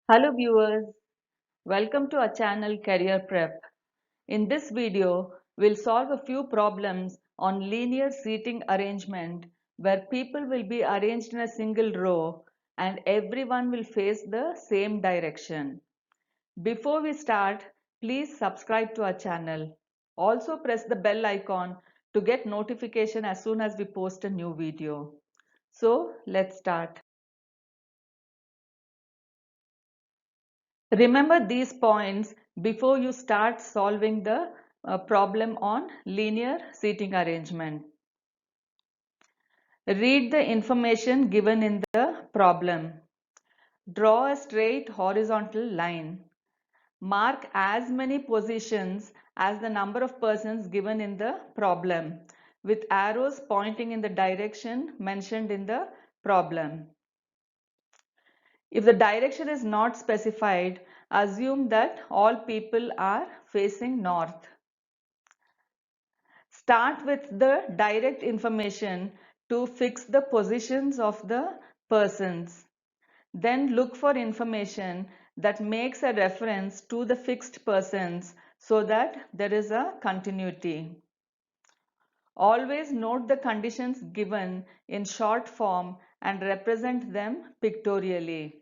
Hello viewers, welcome to our channel Career Prep. In this video, we'll solve a few problems on linear seating arrangement where people will be arranged in a single row and everyone will face the same direction. Before we start, please subscribe to our channel. Also press the bell icon to get notification as soon as we post a new video. So let's start. Remember these points before you start solving the problem on linear seating arrangement. Read the information given in the problem. Draw a straight horizontal line. Mark as many positions as the number of persons given in the problem with arrows pointing in the direction mentioned in the problem. If the direction is not specified, assume that all people are facing north. Start with the direct information to fix the positions of the persons. Then look for information that makes a reference to the fixed persons so that there is a continuity. Always note the conditions given in short form and represent them pictorially.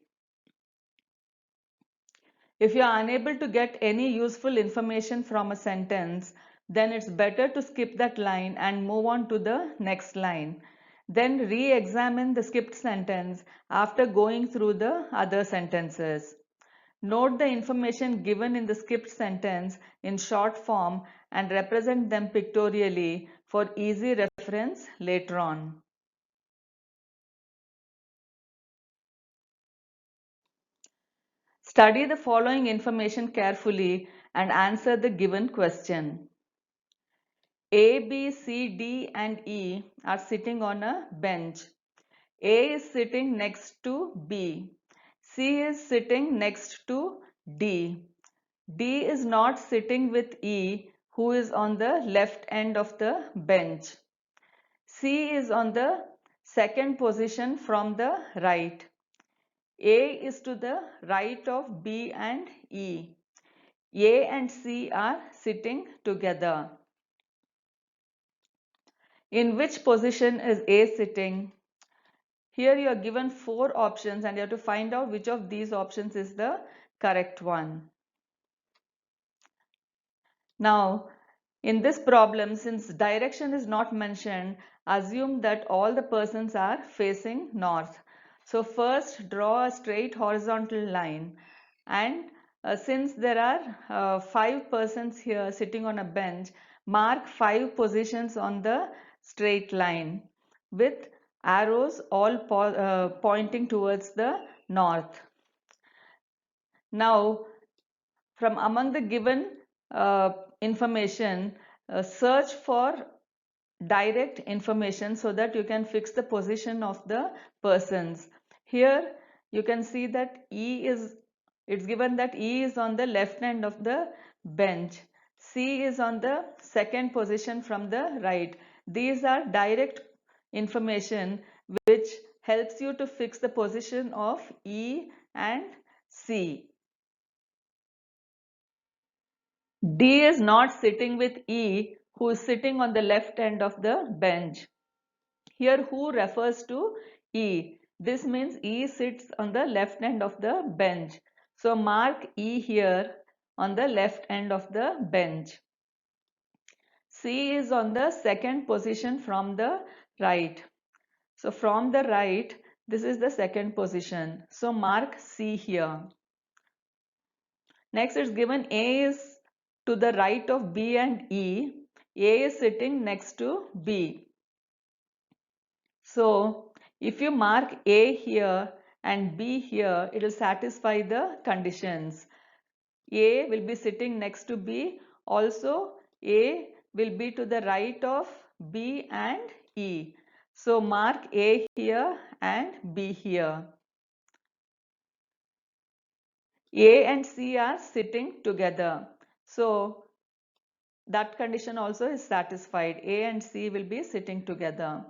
If you are unable to get any useful information from a sentence, then it's better to skip that line and move on to the next line. Then re-examine the skipped sentence after going through the other sentences. Note the information given in the skipped sentence in short form and represent them pictorially for easy reference later on. Study the following information carefully and answer the given question. A, B, C, D and E are sitting on a bench. A is sitting next to B. C is sitting next to D. D is not sitting with E, who is on the left end of the bench. C is on the second position from the right. A is to the right of B and E. A and C are sitting together. In which position is A sitting? Here you are given 4 options and you have to find out which of these options is the correct one. Now, in this problem, since direction is not mentioned, assume that all the persons are facing north. So first draw a straight horizontal line, and since there are 5 persons here sitting on a bench, mark 5 positions on the straight line with arrows all pointing towards the north. Now, from among the given information, search for direct information so that you can fix the position of the persons. Here you can see that it's given that E is on the left end of the bench. C is on the second position from the right. These are direct information which helps you to fix the position of E and C. D is not sitting with E, who is sitting on the left end of the bench. Here who refers to E. This means E sits on the left end of the bench. So mark E here on the left end of the bench. C is on the second position from the right. So from the right, this is the second position. So mark C here. Next it's given A is to the right of B and E. A is sitting next to B. So if you mark A here and B here, it will satisfy the conditions. A will be sitting next to B. Also, A will be to the right of B and E. So mark A here and B here. A and C are sitting together. So that condition also is satisfied. A and C will be sitting together.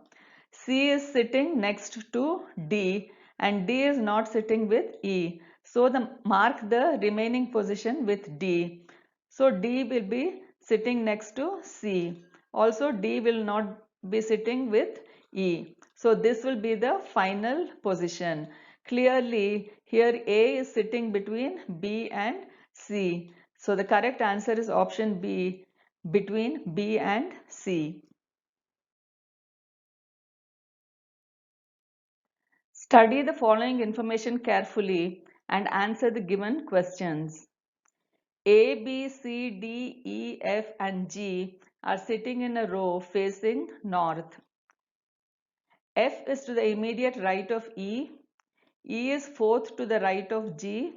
C is sitting next to D and D is not sitting with E. So mark the remaining position with D. So D will be sitting next to C. Also D will not be sitting with E. So this will be the final position. Clearly here A is sitting between B and C. So the correct answer is option B, between B and C. Study the following information carefully and answer the given questions. A, B, C, D, E, F and G are sitting in a row facing north. F is to the immediate right of E. E is fourth to the right of G.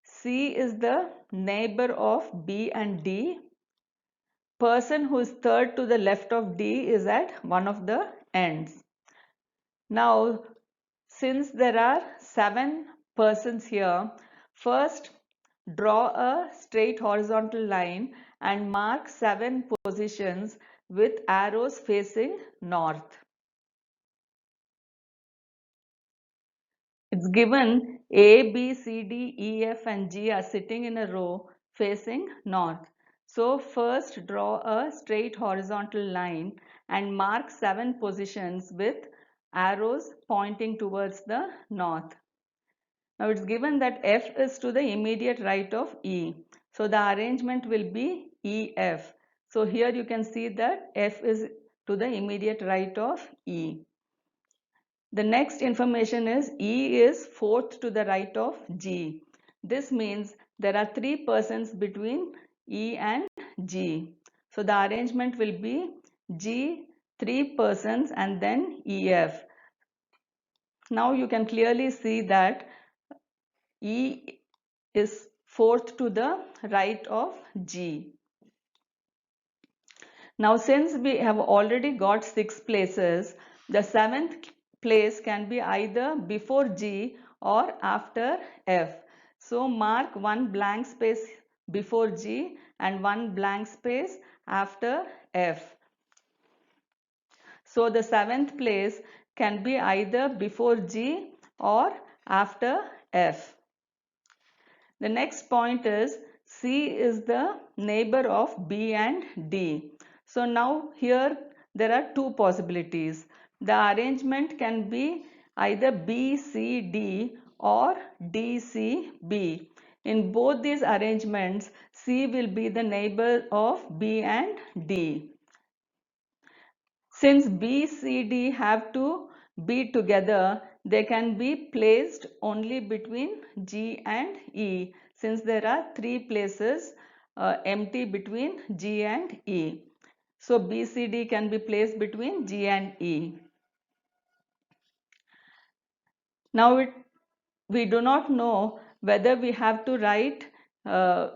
C is the neighbor of B and D. Person who is third to the left of D is at one of the ends. Now, since there are 7 persons here, first draw a straight horizontal line and mark 7 positions with arrows facing north. It's given A, B, C, D, E, F and G are sitting in a row facing north. So first draw a straight horizontal line and mark 7 positions with arrows pointing towards the north. Now it's given that F is to the immediate right of E. So the arrangement will be EF. So here you can see that F is to the immediate right of E. The next information is E is fourth to the right of G. This means there are 3 persons between E and G. So the arrangement will be G, 3 persons and then EF. Now you can clearly see that E is fourth to the right of G. Now since we have already got 6 places, the 7th place can be either before G or after F. So mark one blank space before G and one blank space after F. So the 7th place can be either before G or after F. The next point is C is the neighbor of B and D. So now here there are 2 possibilities. The arrangement can be either B, C, D or D, C, B. In both these arrangements, C will be the neighbor of B and D. Since B, C, D have to be together, they can be placed only between G and E, since there are 3 places empty between G and E. So B, C, D can be placed between G and E. Now we do not know whether we have to write uh,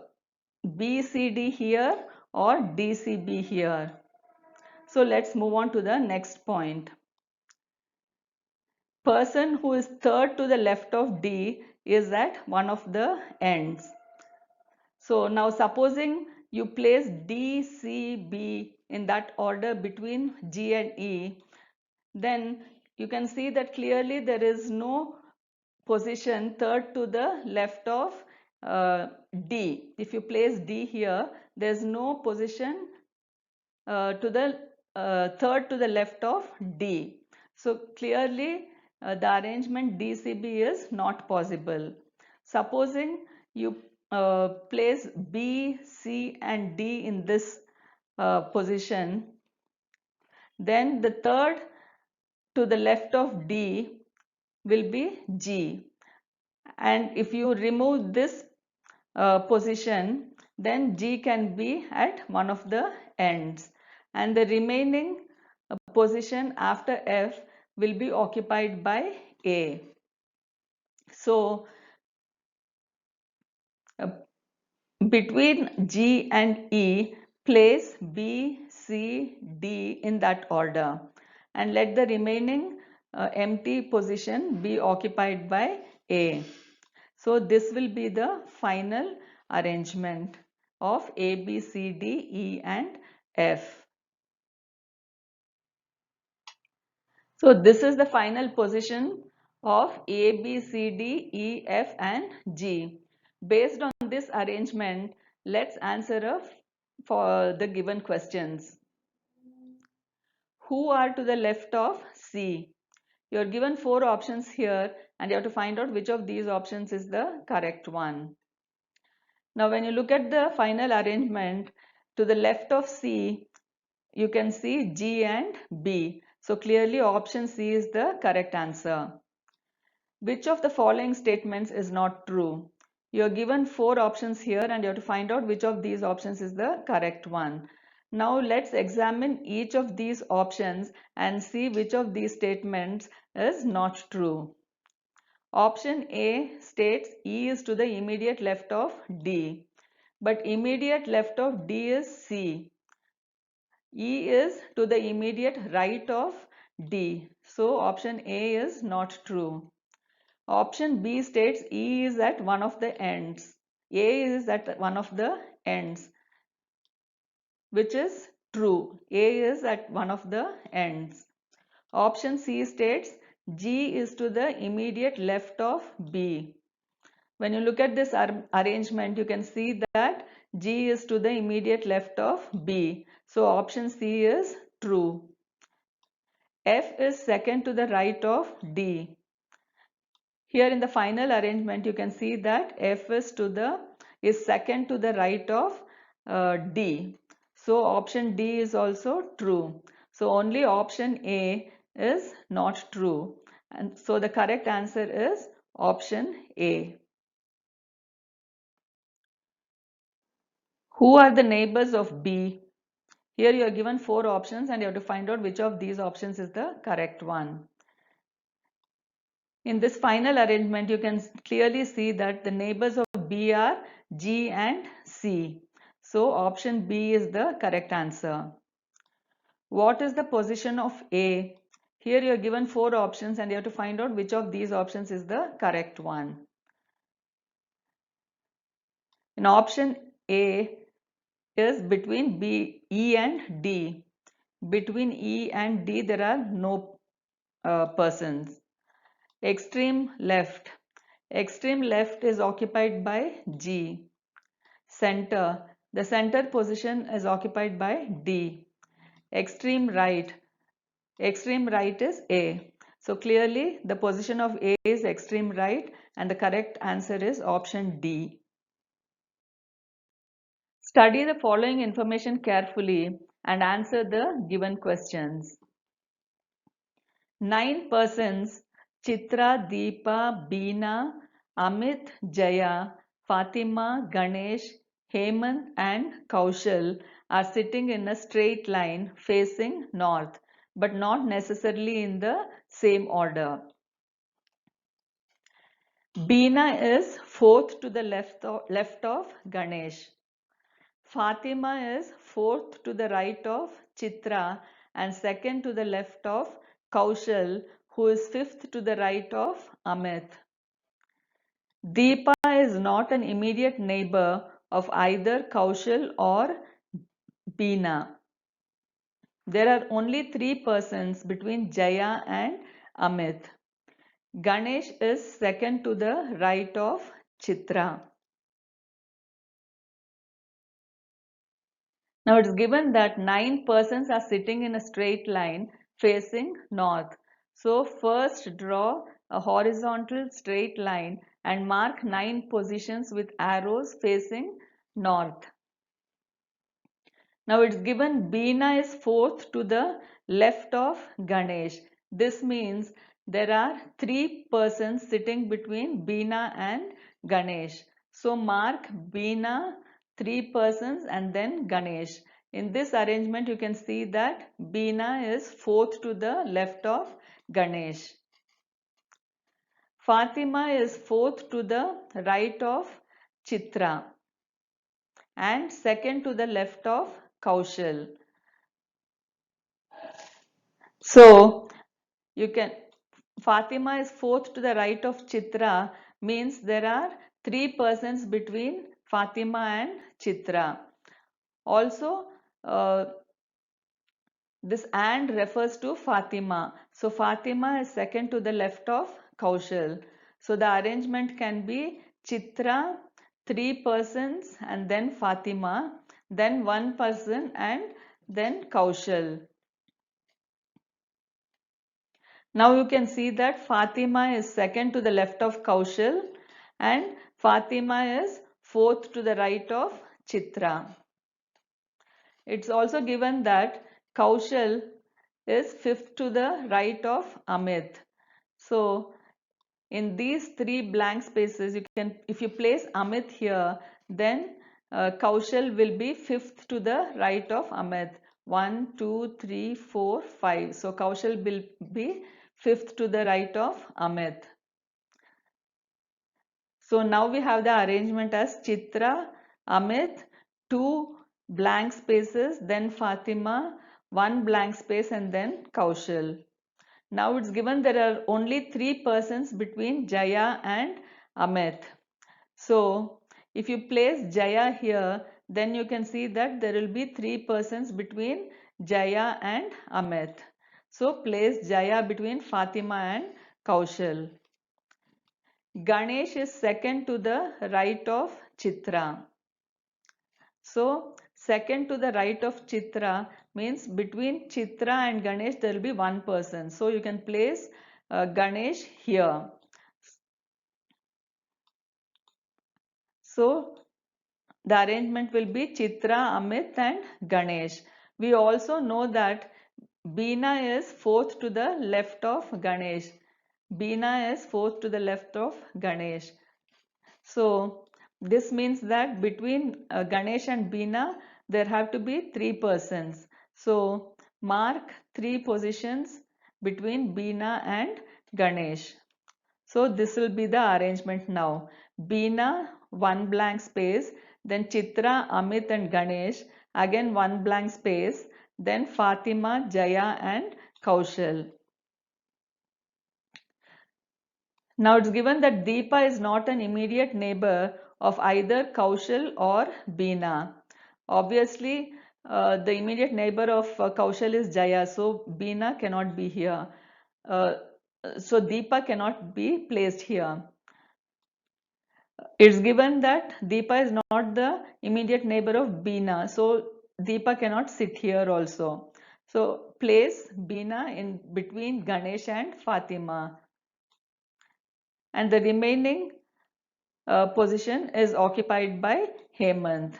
B, C, D here or D, C, B here. So let's move on to the next point. Person who is third to the left of D is at one of the ends. So now supposing you place D, C, B in that order between G and E, then you can see that clearly there is no position third to the left of D. If you place D here, there is no position to the third to the left of D. So clearly the arrangement DCB is not possible. Supposing you place B, C and D in this position, then the third to the left of D will be G. And if you remove this position, then G can be at one of the ends and the remaining position after F will be occupied by A. So uh, between G and E, place B, C, D in that order and let the remaining empty position be occupied by A. So this will be the final arrangement of A, B, C, D, E and F. So this is the final position of A, B, C, D, E, F and G. Based on this arrangement, let's answer for the given questions. Who are to the left of C? You are given 4 options here and you have to find out which of these options is the correct one. Now when you look at the final arrangement, to the left of C, you can see G and B. So clearly option C is the correct answer. Which of the following statements is not true? You are given 4 options here and you have to find out which of these options is the correct one. Now let's examine each of these options and see which of these statements is not true. Option A states E is to the immediate left of D, but immediate left of D is C. E is to the immediate right of D. So option A is not true. Option B states E is at one of the ends. A is at one of the ends, which is true. A is at one of the ends. Option C states G is to the immediate left of B. When you look at this arrangement, you can see that G is to the immediate left of B. So option C is true. F is second to the right of D. Here in the final arrangement, you can see that F is second to the right of D. So option D is also true. So only option A is not true. And so the correct answer is option A. Who are the neighbors of B? Here you are given 4 options and you have to find out which of these options is the correct one. In this final arrangement, you can clearly see that the neighbors of B are G and C. So option B is the correct answer. What is the position of A? Here you are given 4 options and you have to find out which of these options is the correct one. In option A is between E and D. Between E and D there are no persons. Extreme left. Extreme left is occupied by G. Center. The center position is occupied by D. Extreme right. Extreme right is A. So clearly the position of A is extreme right and the correct answer is option D. Study the following information carefully and answer the given questions. 9 persons Chitra, Deepa, Beena, Amit, Jaya, Fatima, Ganesh, Hemant and Kaushal are sitting in a straight line facing north but not necessarily in the same order. Beena is fourth to the left of Ganesh. Fatima is fourth to the right of Chitra and second to the left of Kaushal, who is fifth to the right of Amit. Deepa is not an immediate neighbor of either Kaushal or Beena. There are only 3 persons between Jaya and Amit. Ganesh is second to the right of Chitra. Now it's given that 9 persons are sitting in a straight line facing north. So first draw a horizontal straight line and mark 9 positions with arrows facing north. Now it's given Beena is fourth to the left of Ganesh. This means there are 3 persons sitting between Beena and Ganesh. So mark Beena, 3 persons and then Ganesh. In this arrangement you can see that Beena is fourth to the left of Ganesh. Fatima is fourth to the right of Chitra and second to the left of Kaushal. So you can Fatima is fourth to the right of Chitra means there are 3 persons between Fatima and Chitra. Also this and refers to Fatima. So Fatima is second to the left of Kaushal. So the arrangement can be Chitra, three persons, and then Fatima, then one person, and then Kaushal. Now you can see that Fatima is second to the left of Kaushal and Fatima is fourth to the right of Chitra. It's also given that Kaushal is fifth to the right of Amit. So in these three blank spaces, if you place Amit here, then Kaushal will be fifth to the right of Amit. 1, 2, 3, 4, 5. So Kaushal will be fifth to the right of Amit. So now we have the arrangement as Chitra, Amit, two blank spaces, then Fatima, one blank space, and then Kaushal. Now it's given there are only three persons between Jaya and Amit. So if you place Jaya here, then you can see that there will be three persons between Jaya and Amit. So place Jaya between Fatima and Kaushal. Ganesh is second to the right of Chitra. So second to the right of Chitra means between Chitra and Ganesh there will be one person. So you can place Ganesh here. So the arrangement will be Chitra, Amit and Ganesh. We also know that Beena is fourth to the left of Ganesh. Beena is fourth to the left of Ganesh. So this means that between Ganesh and Beena there have to be three persons. So mark three positions between Beena and Ganesh. So this will be the arrangement now. Beena, one blank space, then Chitra, Amit and Ganesh, again one blank space, then Fatima, Jaya and Kaushal. Now it's given that Deepa is not an immediate neighbor of either Kaushal or Beena. Obviously, the immediate neighbor of Kaushal is Jaya, so Beena cannot be here. Uh, so Deepa cannot be placed here. It's given that Deepa is not the immediate neighbor of Beena, so Deepa cannot sit here also. So place Beena in between Ganesh and Fatima, and the remaining position is occupied by Hemant.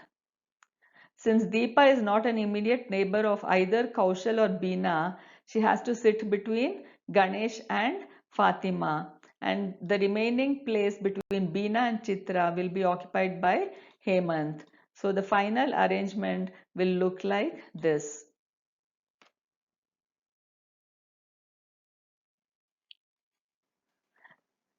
Since Deepa is not an immediate neighbor of either Kaushal or Beena, she has to sit between Ganesh and Fatima, and the remaining place between Beena and Chitra will be occupied by Hemant. So the final arrangement will look like this.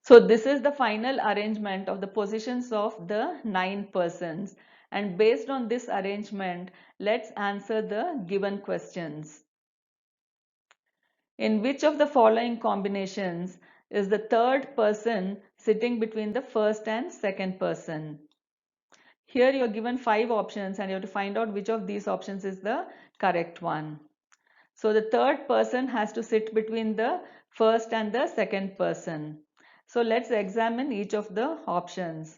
So this is the final arrangement of the positions of the 9 persons, and based on this arrangement, let's answer the given questions. In which of the following combinations is the third person sitting between the first and second person? Here you are given 5 options and you have to find out which of these options is the correct one. So the third person has to sit between the first and the second person. So let's examine each of the options.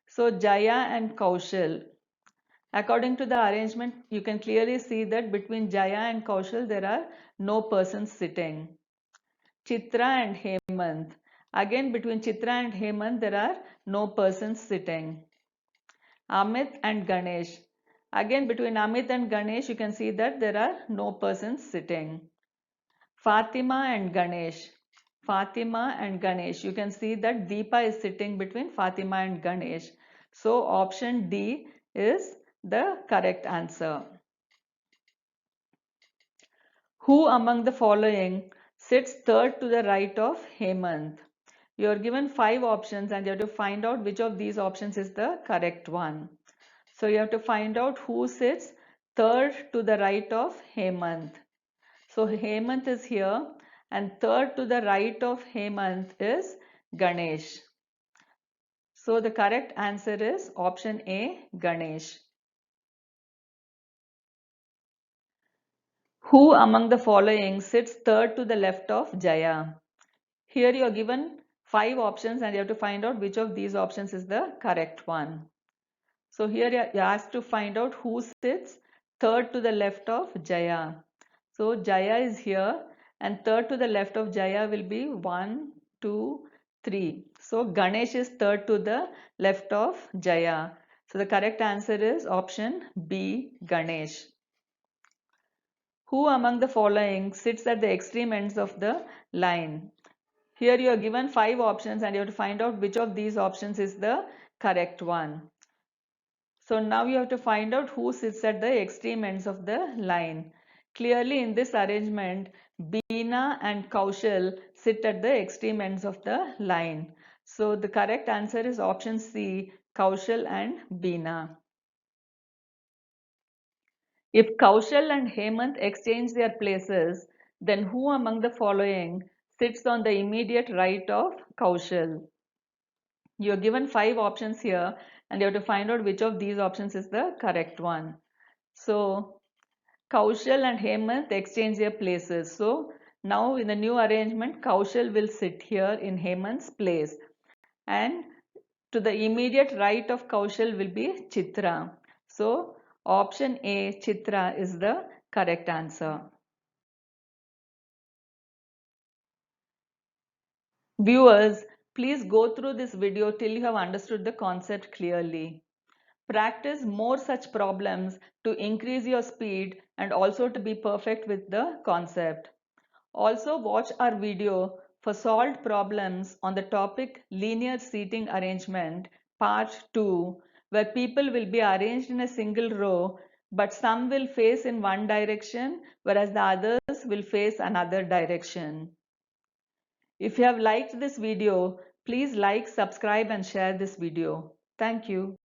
So Jaya and Kaushal. According to the arrangement, you can clearly see that between Jaya and Kaushal there are no persons sitting. Chitra and Hemant. Again between Chitra and Hemant there are no persons sitting. Amit and Ganesh. Again between Amit and Ganesh you can see that there are no persons sitting. Fatima and Ganesh. Fatima and Ganesh. You can see that Deepa is sitting between Fatima and Ganesh. So option D is the correct answer. Who among the following sits third to the right of Hemant? You are given 5 options and you have to find out which of these options is the correct one. So you have to find out who sits third to the right of Hemant. So Hemant is here and third to the right of Hemant is Ganesh. So the correct answer is option A, Ganesh. Who among the following sits third to the left of Jaya? Here you are given 5 options and you have to find out which of these options is the correct one. So here you're asked to find out who sits third to the left of Jaya. So Jaya is here and third to the left of Jaya will be 1, 2, 3. So Ganesh is third to the left of Jaya. So the correct answer is option B, Ganesh. Who among the following sits at the extreme ends of the line? Here you are given 5 options and you have to find out which of these options is the correct one. So now you have to find out who sits at the extreme ends of the line. Clearly in this arrangement, Beena and Kaushal sit at the extreme ends of the line. So the correct answer is option C, Kaushal and Beena. If Kaushal and Hemant exchange their places, then who among the following sits on the immediate right of Kaushal? You are given 5 options here and you have to find out which of these options is the correct one. So Kaushal and Hemant exchange their places. So now in the new arrangement, Kaushal will sit here in Hemant's place. And to the immediate right of Kaushal will be Chitra. So option A, Chitra, is the correct answer. Viewers, please go through this video till you have understood the concept clearly. Practice more such problems to increase your speed and also to be perfect with the concept. Also watch our video for solved problems on the topic linear seating arrangement part 2, where people will be arranged in a single row but some will face in one direction whereas the others will face another direction. If you have liked this video, please like, subscribe and share this video. Thank you.